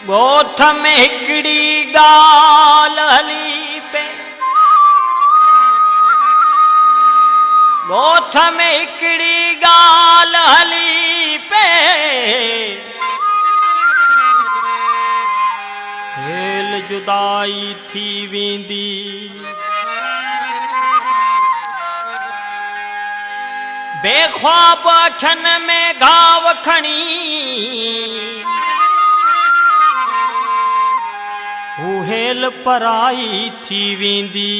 ॻोठ में हिकिड़ी ॻाल्हि हली पे, ॻोठ में हिकिड़ी ॻाल्हि हली पे, हेल जुदाई थी वेंदी, बेख्वाब अखियुनि में घाव खणी हू हेल पराई थी वेंदी।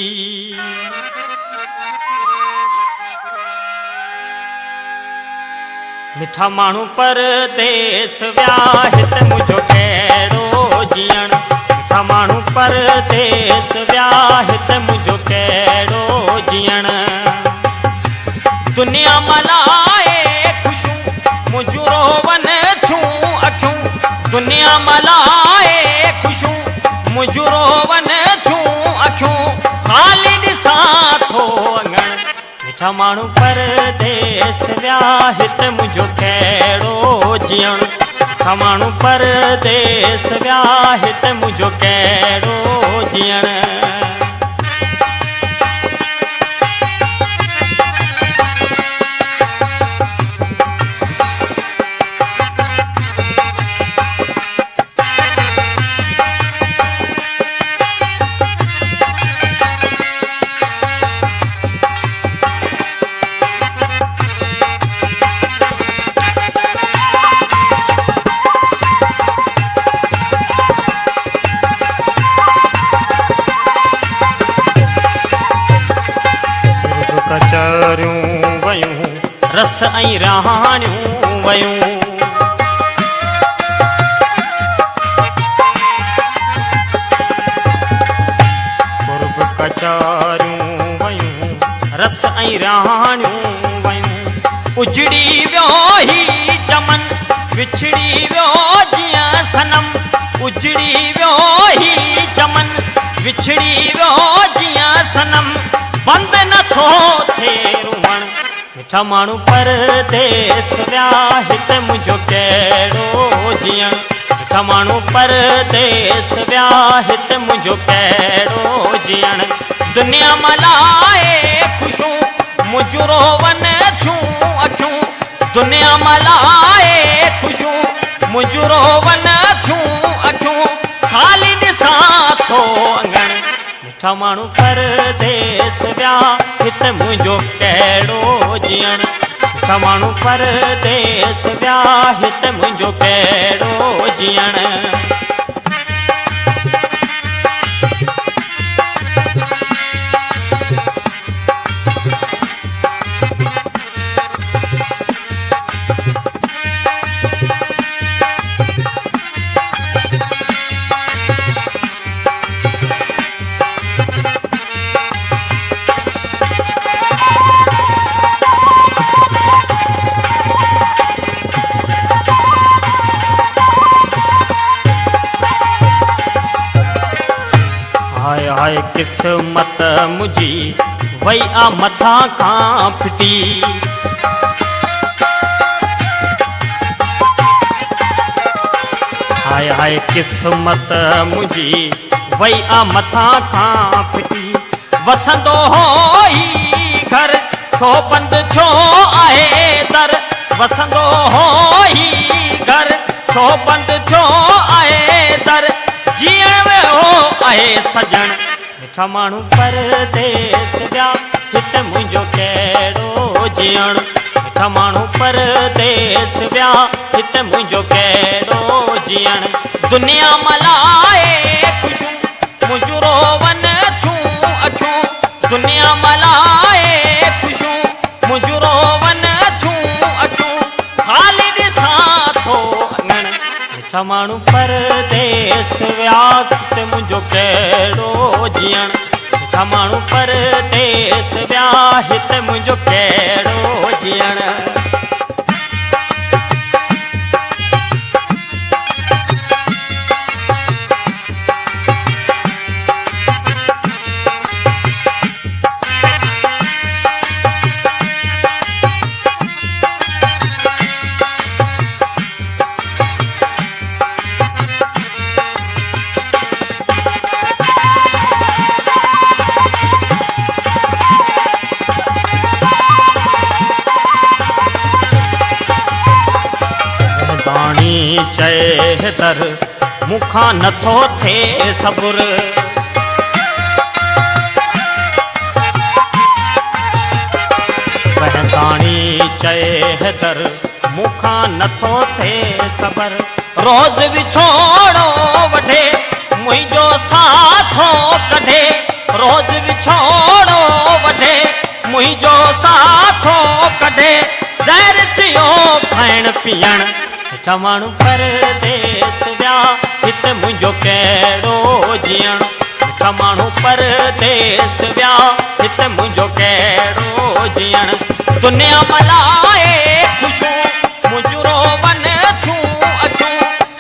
मिठा माण्हू परदेस विया हित मुंहिंजो कहिड़ो जीअण, मिठा माण्हू परदेस विया हित मुंहिंजो कहिड़ो जीअण। दुनिया मलाए ख़ुशूं मुंहिंजूं रोवन छूं अखियूं, दुनिया मलाए ख़ुशूं मुंहिंजूं रोवन छूं अखियूं, ख़ाली ॾिसां थो अङण। मिठा माण्हू परदेस विया हित मुंहिंजो कहिड़ो जीअण, मिठा माण्हू परदेस विया हित मुंहिंजो कहिड़ो जीअण। कचरियूं वयूं रस ऐं रहाणियूं वयूं, कुर्ब कचरियूं वयूं रस ऐं रहाणियूं वयूं। उजड़ी वियो ही चमन विछड़ी वियो जीअं सनम, उजड़ी वियो ही चमन विछड़ी वियो जीअं सनम, बंद नथो थिए रुवण। मिठा माण्हू परदेस विया हित मुंहिंजो कहिड़ो जीअण, मिठा माण्हू परदेस विया हित मुंहिंजो कहिड़ो जीअण। दुनिया मलाए ख़ुशूं मुंहिंजूं रोवन छूं अखियूं, दुनिया मलाए ख़ुशूं मुंहिंजूं रोवन छूं अखियूं, ख़ाली ॾिसां थो अङण। मिठा माण्हू परदेस विया हित मुंहिंजो कहिड़ो जीअण, मिठा माण्हू परदेस विया हित मुंहिंजो कहिड़ो जीअण। हाय हाय किस्मत मुंहिंजी वई आ मथां खां फिटी, हाय हाय किस्मत मुंहिंजी वई आ मथां खां फिटी। वसंदो हो ही घर छो बंदि छो आहे दर, वसंदो हो ही घर छो बंदि छो आहे दर, जीअण वियो आहे सजण। मिठा माण्हू परदेस विया हित मुंहिंजो कहिड़ो जीअण, मिठा माण्हू परदेस विया हित मुंहिंजो कहिड़ो जीअण। दुनिया मलाए ख़ुशूं मुंहिंजूं रोवन छूं अखियूं, दुनिया मलाए ख़ुशूं मुंहिंजूं रोवन छूं अखियूं, ख़ाली ॾिसां थो अङण। मिठा माण्हू परदेस विया हित मुंहिंजो कहिड़ो जीअण, मिठा माण्हू परदेस विया हित मुंहिंजो कहिड़ो जीअण। चए तर मुखां नथो थे सबुर। बहताणी चए तर मुखां नथो थे सबर। रोज़ विछोड़ो वढे मुंहिंजो साथो कढे। रोज़ विछोड़ो वढे मुंहिंजो साथो कढे। ज़हर चियो खाइण पीअण चवण परदेस विया हिते मुंहिंजो कहिड़ो जीअण। माण्हू परदेस विया हिते मुंहिंजो कहिड़ो जीअण। दुनिया मलाए ख़ुशूं मुंहिंजो वन छूं अचूं।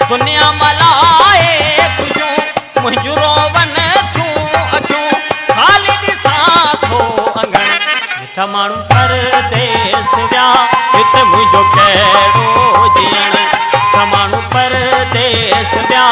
दुनिया मलाए ख़ुशूं मुंहिंजो वन छूं अचूं। ख़ाली ॾिसां थो अंगण मिठा माण्हू परदेस विया हिते मुंहिंजो कहिड़ो जीअण। मिठा माण्हू परदेस विया